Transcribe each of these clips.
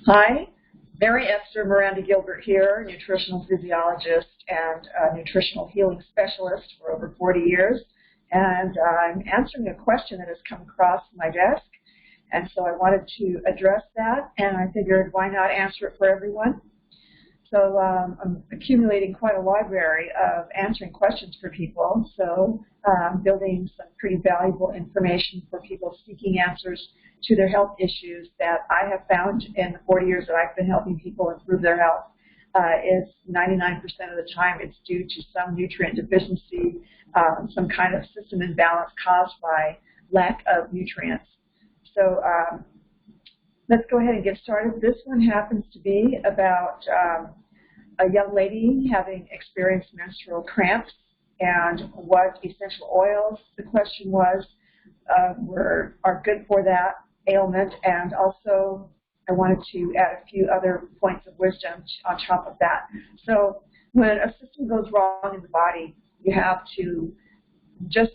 Hi, Mary Esther Gilbert here, nutritional physiologist and nutritional healing specialist for over 40 years. And I'm answering a question that has come across my desk. And so I wanted to address that, and I figured why not answer it for everyone. So I'm accumulating quite a library of answering questions for people. So I'm building some pretty valuable information for people seeking answers to their health issues that I have found in the 40 years that I've been helping people improve their health. Is 99% of the time it's due to some nutrient deficiency, some kind of system imbalance caused by lack of nutrients. So let's go ahead and get started. This one happens to be about a young lady having experienced menstrual cramps and what essential oils, the question was, are good for that ailment. And also I wanted to add a few other points of wisdom on top of that. So when a system goes wrong in the body, you have to just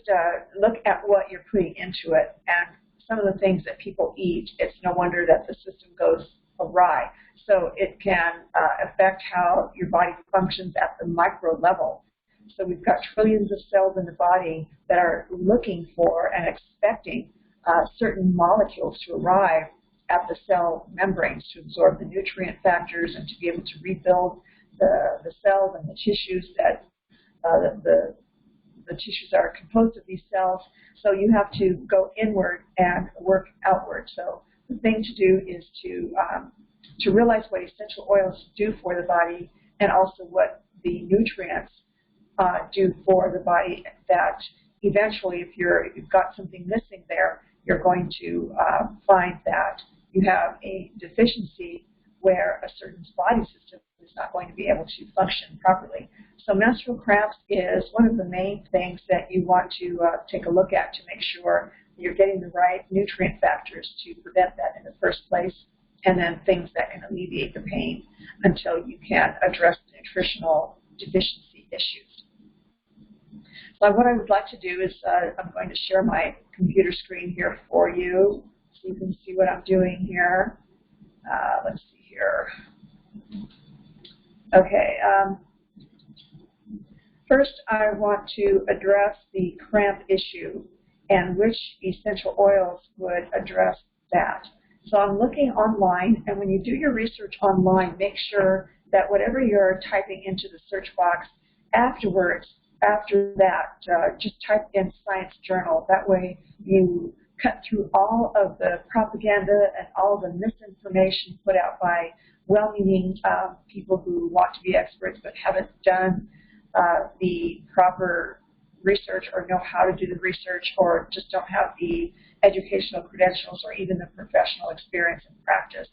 look at what you're putting into it. And some of the things that people eat, it's no wonder that the system goes awry. So it can affect how your body functions at the micro level. So we've got trillions of cells in the body that are looking for and expecting certain molecules to arrive at the cell membranes to absorb the nutrient factors and to be able to rebuild the cells and the tissues that the tissues that are composed of these cells. So you have to go inward and work outward. So the thing to do is to realize what essential oils do for the body and also what the nutrients do for the body, that eventually if you've got something missing there, you're going to find that you have a deficiency where a certain body system is not going to be able to function properly. So menstrual cramps is one of the main things that you want to take a look at to make sure you're getting the right nutrient factors to prevent that in the first place, and then things that can alleviate the pain until you can address the nutritional deficiency issues. So what I would like to do is I'm going to share my computer screen here for you so you can see what I'm doing here. Let's see here. Okay. First, I want to address the cramp issue and which essential oils would address that. So I'm looking online, and when you do your research online, make sure that whatever you're typing into the search box afterwards, after that, just type in Science Journal. That way you cut through all of the propaganda and all the misinformation put out by well-meaning people who want to be experts but haven't done the proper research or know how to do the research or just don't have the educational credentials or even the professional experience and practice.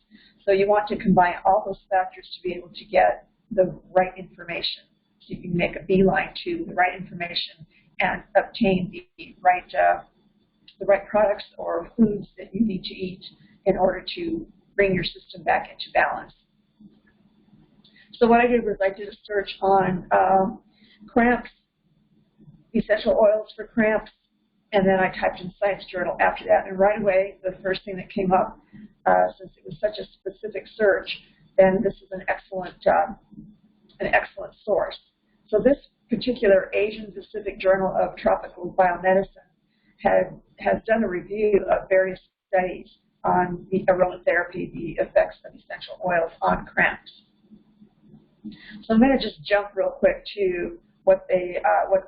So you want to combine all those factors to be able to get the right information. So you can make a beeline to the right information and obtain the right products or foods that you need to eat in order to bring your system back into balance. So what I did was I did a search on cramps, essential oils for cramps, and then I typed in Science Journal after that. And right away, the first thing that came up, since it was such a specific search, then this is an excellent source. So this particular Asian Pacific Journal of Tropical Biomedicine has done a review of various studies on the aromatherapy, the effects of essential oils on cramps. So I'm going to just jump real quick to what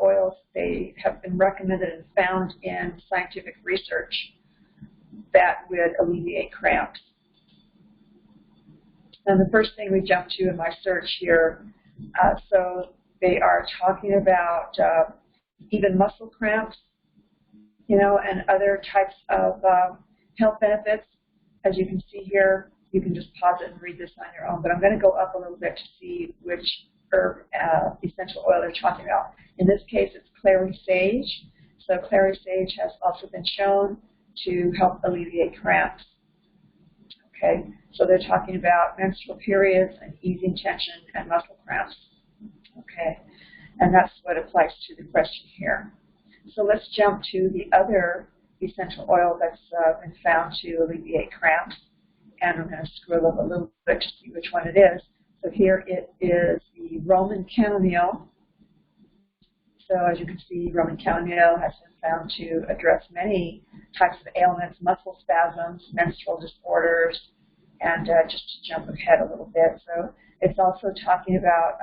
oils they have been recommended and found in scientific research that would alleviate cramps. And the first thing we jump to in my search here, so they are talking about even muscle cramps, and other types of health benefits. As you can see here, you can just pause it and read this on your own, but I'm going to go up a little bit to see which herb essential oil they're talking about. In this case, it's clary sage. So clary sage has also been shown to help alleviate cramps. Okay, so they're talking about menstrual periods and easing tension and muscle cramps. Okay, and that's what applies to the question here. So let's jump to the other essential oil that's been found to alleviate cramps, and I'm going to scroll up a little bit to see which one it is. So here it is the Roman chamomile. So as you can see, Roman chamomile has been found to address many types of ailments, muscle spasms, menstrual disorders, and just to jump ahead a little bit. So it's also talking about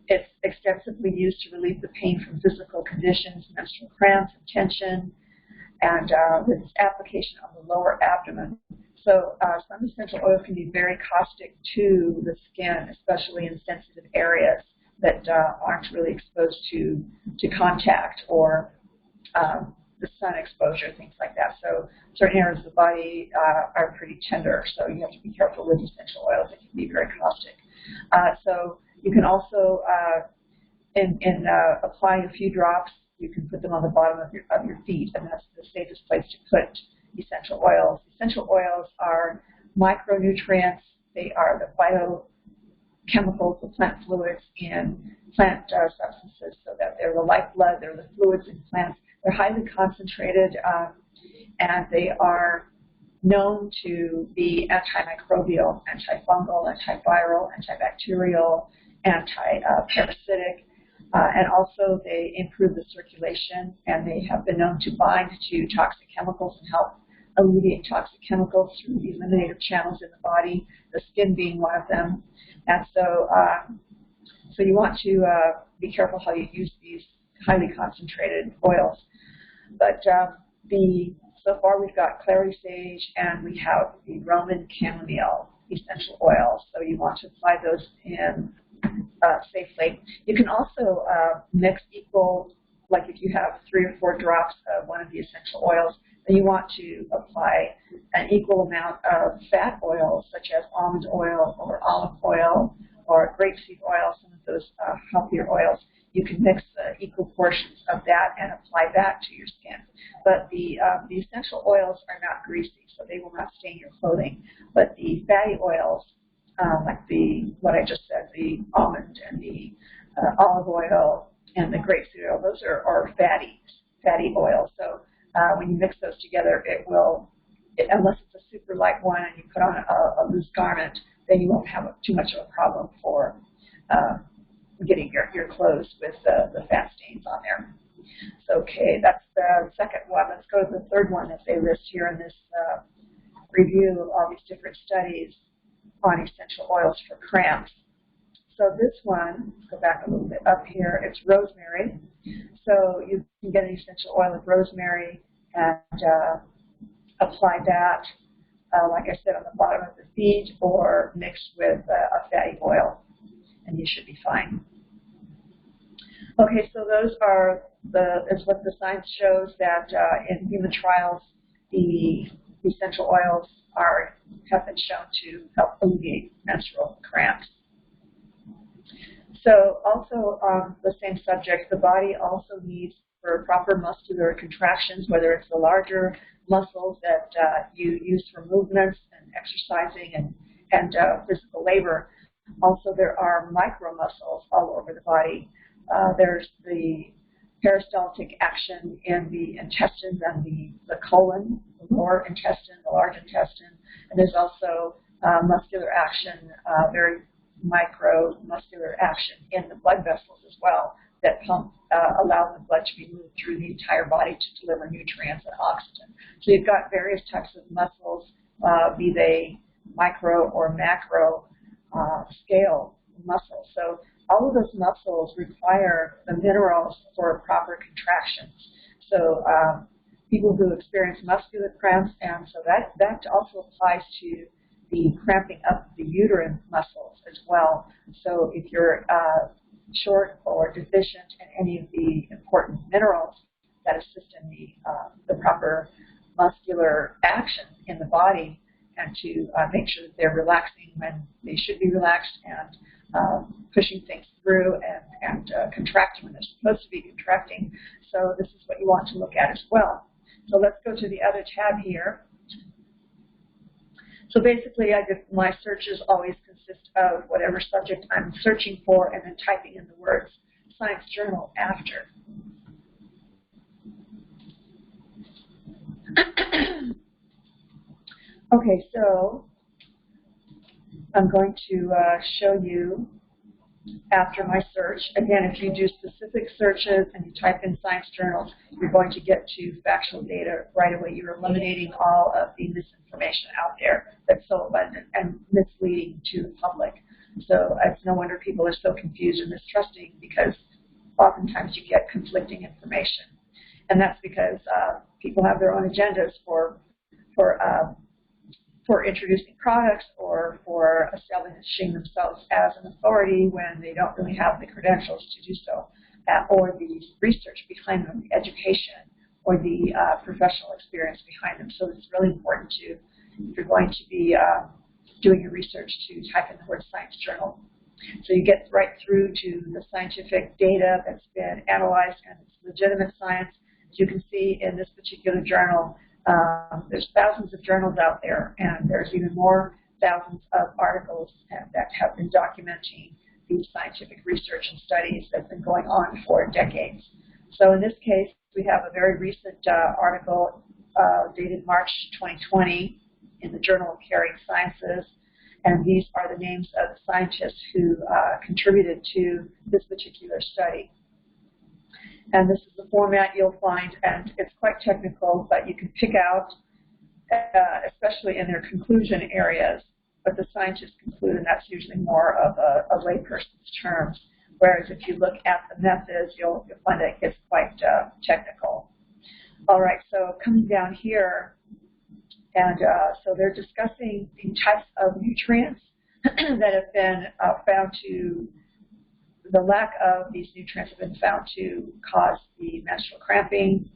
it's extensively used to relieve the pain from physical conditions, menstrual cramps, and tension, and with its application on the lower abdomen. So some essential oils can be very caustic to the skin, especially in sensitive areas that aren't really exposed to contact or the sun exposure, things like that. So certain areas of the body are pretty tender, so you have to be careful with essential oils. It can be very caustic. So you can also, in applying a few drops, you can put them on the bottom of your feet, and that's the safest place to put essential oils. Essential oils are micronutrients. They are the phytochemicals, the plant fluids in plant substances, so that they're the lifeblood, they're the fluids in plants. They're highly concentrated, and they are known to be antimicrobial, antifungal, antiviral, antibacterial, anti-parasitic, and also they improve the circulation, and they have been known to bind to toxic chemicals and help alleviate toxic chemicals through the eliminative channels in the body, the skin being one of them. And so, so you want to be careful how you use these highly concentrated oils. But so far we've got clary sage and we have the Roman chamomile essential oil. So you want to apply those in safely. You can also mix equal, like if you have 3 or 4 drops of one of the essential oils, then you want to apply an equal amount of fat oils, such as almond oil or olive oil or grapeseed oil, some of those healthier oils. You can mix equal portions of that and apply that to your skin. But the essential oils are not greasy, so they will not stain your clothing. But the fatty oils, like what I just said, the almond and the olive oil and the grapeseed oil, those are fatty oils. So when you mix those together, it will, unless it's a super light one and you put on a loose garment, then you won't have too much of a problem for getting your clothes with the fat stains on there. So, okay, that's the second one. Let's go to the third one that they list here in this review of all these different studies on essential oils for cramps. So this one, let's go back a little bit up here, it's rosemary. So you can get an essential oil of rosemary and apply that, like I said, on the bottom of the feet or mixed with a fatty oil, and you should be fine. Okay, so those are is what the science shows that in human trials, the essential oils have been shown to help alleviate menstrual cramps. So also on the same subject, the body also needs for proper muscular contractions, whether it's the larger muscles that you use for movements and exercising and physical labor. Also, there are micro muscles all over the body. There's the peristaltic action in the intestines and the colon, the lower intestine, the large intestine, and there's also muscular action, very micro muscular action in the blood vessels as well that allow the blood to be moved through the entire body to deliver nutrients and oxygen. So you've got various types of muscles, be they micro or macro scale muscles. So all of those muscles require the minerals for proper contractions. So people who experience muscular cramps, and so that also applies to the cramping up the uterine muscles as well. So if you're short or deficient in any of the important minerals that assist in the proper muscular action in the body, and to make sure that they're relaxing when they should be relaxed and pushing things through and contracting when they're supposed to be contracting. So this is what you want to look at as well. So let's go to the other tab here. So basically, my searches always consist of whatever subject I'm searching for and then typing in the words Science Journal after. Okay, so I'm going to show you after my search. Again, if you do specific searches and you type in science journals, you're going to get to factual data right away. You're eliminating all of the misinformation out there that's so abundant and misleading to the public. So it's no wonder people are so confused and mistrusting, because oftentimes you get conflicting information. And that's because people have their own agendas for introducing products or for establishing themselves as an authority when they don't really have the credentials to do so, or the research behind them, the education, or the professional experience behind them. So it's really important to, if you're going to be doing your research, to type in the word science journal. So you get right through to the scientific data that's been analyzed, and it's legitimate science. As you can see in this particular journal, there's thousands of journals out there, and there's even more thousands of articles that have been documenting these scientific research and studies that's been going on for decades. So in this case, we have a very recent article dated March 2020 in the Journal of Caring Sciences, and these are the names of the scientists who contributed to this particular study. And this is the format you'll find, and it's quite technical, but you can pick out, especially in their conclusion areas, what the scientists conclude, and that's usually more of a layperson's terms. Whereas if you look at the methods, you'll find that it gets quite technical. All right, so coming down here, and so they're discussing the types of nutrients that have been found to, the lack of these nutrients have been found to cause the menstrual cramping.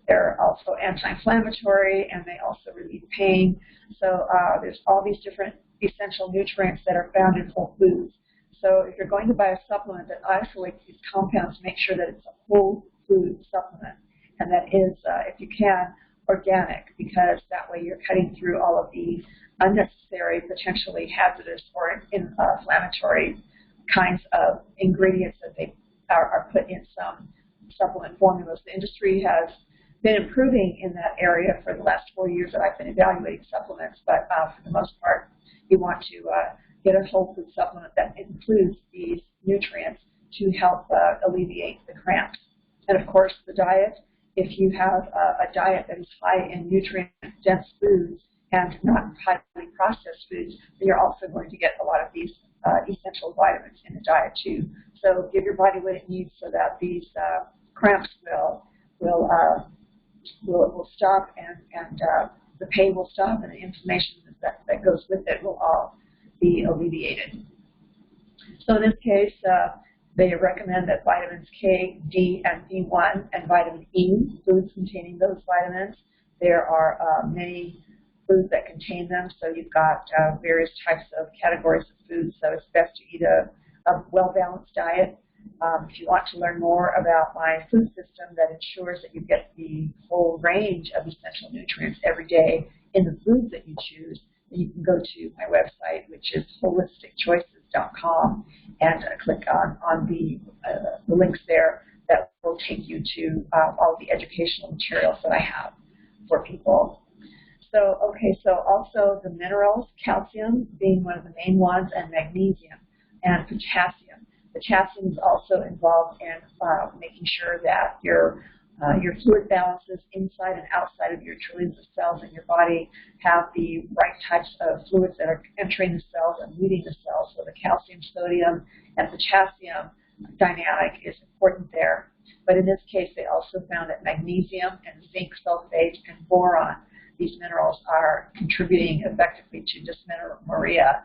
They're also anti-inflammatory, and they also relieve pain. So there's all these different essential nutrients that are found in whole foods. So if you're going to buy a supplement that isolates these compounds, make sure that it's a whole food supplement, and that is, if you can, organic, because that way you're cutting through all of the unnecessary, potentially hazardous or inflammatory kinds of ingredients that they are put in some supplement formulas. The industry has been improving in that area for the last 4 years that I've been evaluating supplements, but for the most part, you want to get a whole food supplement that includes these nutrients to help alleviate the cramps. And of course, the diet, if you have a diet that is high in nutrient-dense foods and not highly processed foods, then you're also going to get a lot of these essential vitamins in the diet too. So give your body what it needs so that these cramps will stop, and the pain will stop, and the inflammation that goes with it will all be alleviated. So in this case, they recommend that vitamins K, D, and B1, and vitamin E, foods containing those vitamins. There are many foods that contain them, so you've got various types of categories of foods, so it's best to eat a well-balanced diet. If you want to learn more about my food system that ensures that you get the whole range of essential nutrients every day in the foods that you choose, then you can go to my website, which is holisticchoices.com, and click on the links there that will take you to all the educational materials that I have for people. So, okay, so also the minerals, calcium being one of the main ones, and magnesium and potassium. Potassium is also involved in making sure that your fluid balances inside and outside of your trillions of cells in your body have the right types of fluids that are entering the cells and leaving the cells. So the calcium, sodium, and potassium dynamic is important there. But in this case, they also found that magnesium and zinc sulfate and boron, these minerals, are contributing effectively to dysmenorrhea,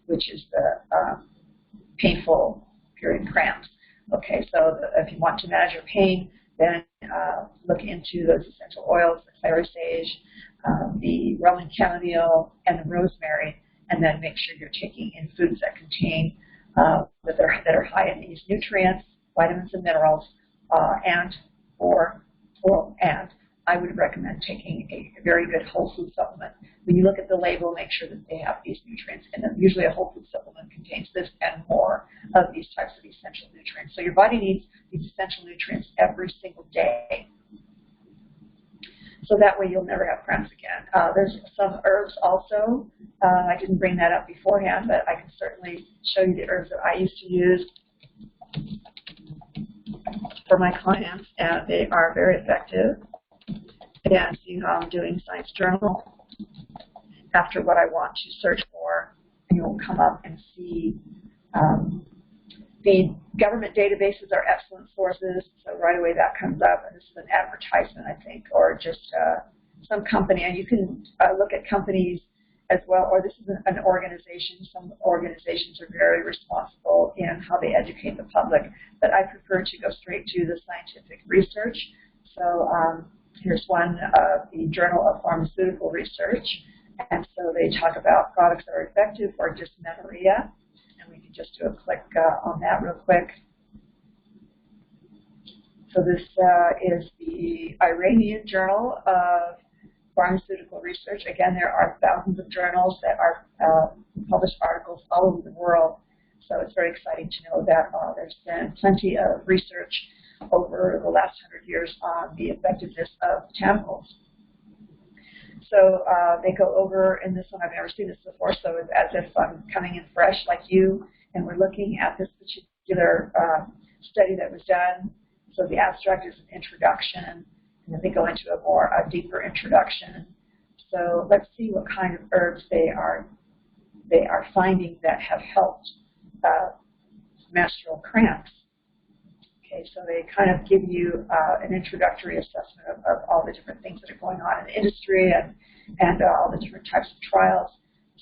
which is the painful period cramps. Okay, so if you want to manage your pain, then look into those essential oils, the clary sage, the Roman chamomile, and the rosemary, and then make sure you're taking in foods that contain that are high in these nutrients, vitamins and minerals, and I would recommend taking a very good whole food supplement. When you look at the label, make sure that they have these nutrients in them. Usually a whole food supplement contains this and more of these types of essential nutrients. So your body needs these essential nutrients every single day. So that way you'll never have cramps again. There's some herbs also. I didn't bring that up beforehand, but I can certainly show you the herbs that I used to use for my clients, and they are very effective. Again, see how I'm doing Science Journal. After what I want to search for, and you'll come up and see the government databases are excellent sources, so right away that comes up, and this is an advertisement, I think, or just some company, and you can look at companies as well, or this is an organization. Some organizations are very responsible in how they educate the public, but I prefer to go straight to the scientific research. So here's one, the Journal of Pharmaceutical Research, and so they talk about products that are effective for dysmenorrhea. And we can just do a click on that real quick. So this is the Iranian Journal of Pharmaceutical Research. Again, there are thousands of journals that are published articles all over the world. So it's very exciting to know that there's been plenty of research over the last 100 years on the effectiveness of botanicals. So they go over in this one, I've never seen this before, so it's as if I'm coming in fresh like you, and we're looking at this particular study that was done. So the abstract is an introduction, and then they go into a deeper introduction. So let's see what kind of herbs they are finding that have helped menstrual cramps. Okay, so they kind of give you an introductory assessment of all the different things that are going on in the industry and all the different types of trials.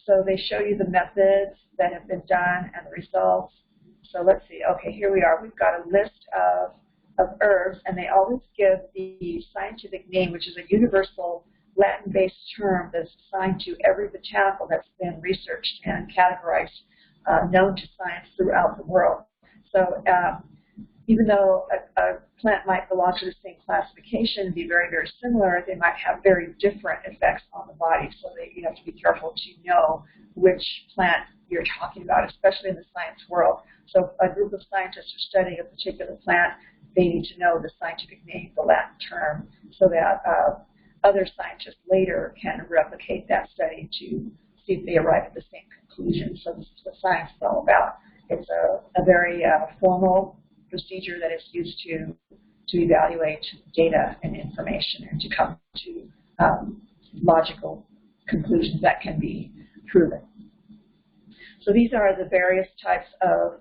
So they show you the methods that have been done and the results. So let's see. Okay, here we are. We've got a list of herbs, and they always give the scientific name, which is a universal Latin-based term that's assigned to every botanical that's been researched and categorized, known to science throughout the world. So even though a plant might belong to the same classification and be very, very similar, they might have very different effects on the body. So you have to be careful to know which plant you're talking about, especially in the science world. So if a group of scientists are studying a particular plant, they need to know the scientific name, the Latin term, so that other scientists later can replicate that study to see if they arrive at the same conclusion. So this is what science is all about. It's a very formal procedure that is used to evaluate data and information and to come to logical conclusions that can be proven. So these are the various types of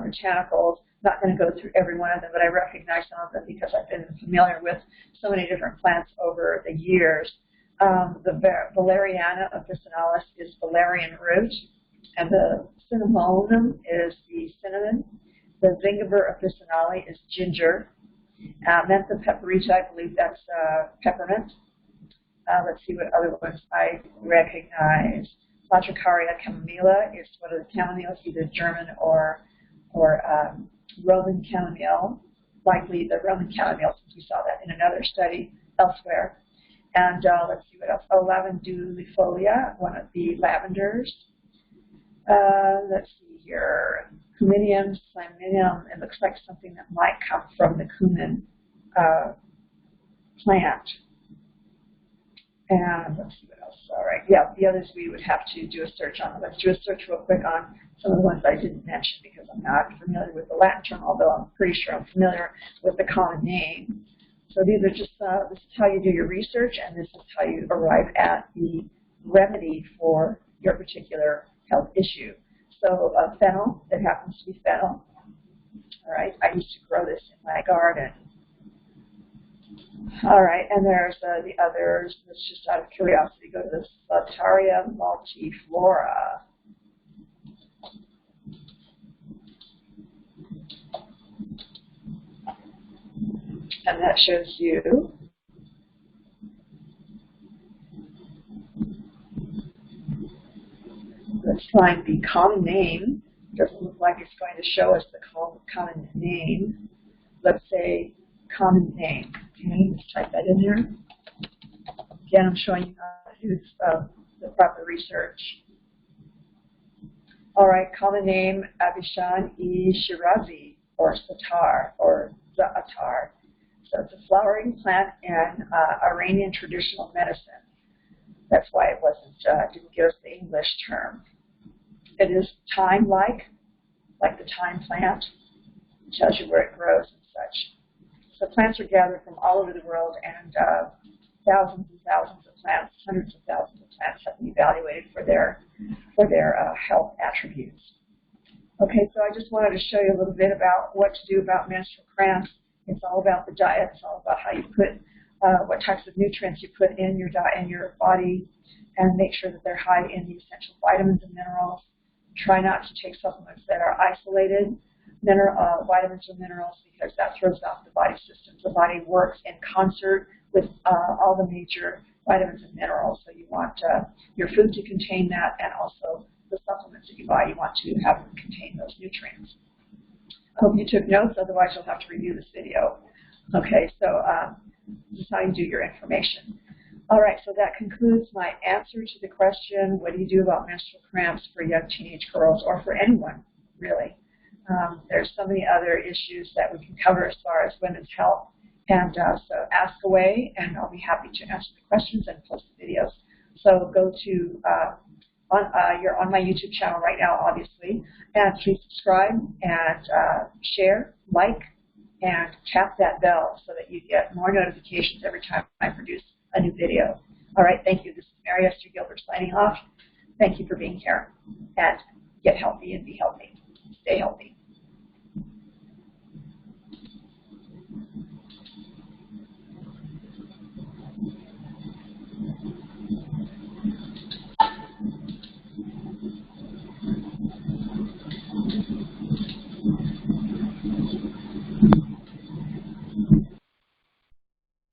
botanicals. Not going to go through every one of them, but I recognize some of them because I've been familiar with so many different plants over the years. The Valeriana officinalis is valerian root, and the Cinnamomum is the cinnamon. The Zingiber officinale is ginger. Mentha peperita, I believe that's peppermint. Let's see what other ones I recognize. Latricaria chamomilla is one of the chamomiles, either German or Roman chamomile. Likely the Roman chamomile, since we saw that in another study elsewhere. And let's see what else. Oh, lavendulifolia, one of the lavenders. Let's see here. Cuminium, Siminium. It looks like something that might come from the cumin plant. And let's see what else. All right. Yeah, the others we would have to do a search on. Let's do a search real quick on some of the ones I didn't mention because I'm not familiar with the Latin term, although I'm pretty sure I'm familiar with the common name. So these are just, this is how you do your research, and this is how you arrive at the remedy for your particular health issue. So fennel, it happens to be fennel. All right, I used to grow this in my garden. All right, and there's the others. Let's just out of curiosity go to the Saltaria multiflora. And that shows you let's find the common name. Doesn't look like it's going to show us the common name. Let's say common name. Okay, let's type that in there. Again, I'm showing you how to do the proper research. All right, common name Abishan-e Shirazi, or Satar, or Za'atar. So it's a flowering plant in Iranian traditional medicine. That's why it didn't give us the English term. It is thyme-like the thyme plant. It tells you where it grows and such. So plants are gathered from all over the world, and thousands and thousands of plants, hundreds of thousands of plants have been evaluated for their health attributes. Okay, so I just wanted to show you a little bit about what to do about menstrual cramps. It's all about the diet. It's all about how you put, what types of nutrients you put in your diet, in your body, and make sure that they're high in the essential vitamins and minerals. Try not to take supplements that are isolated vitamins or minerals, because that throws off the body systems. The body works in concert with all the major vitamins and minerals. So you want your food to contain that, and also the supplements that you buy, you want to have them contain those nutrients. I hope you took notes, otherwise you'll have to review this video. Okay, so this is how you do your information. All right, so that concludes my answer to the question, what do you do about menstrual cramps for young teenage girls, or for anyone, really? There's so many other issues that we can cover as far as women's health. And so ask away, and I'll be happy to answer the questions and post the videos. So go to, you're on my YouTube channel right now, obviously, and please subscribe and share, like, and tap that bell so that you get more notifications every time I produce a new video. All right, thank you. This is Mary Esther Gilbert signing off. Thank you for being here, and get healthy and be healthy. Stay healthy.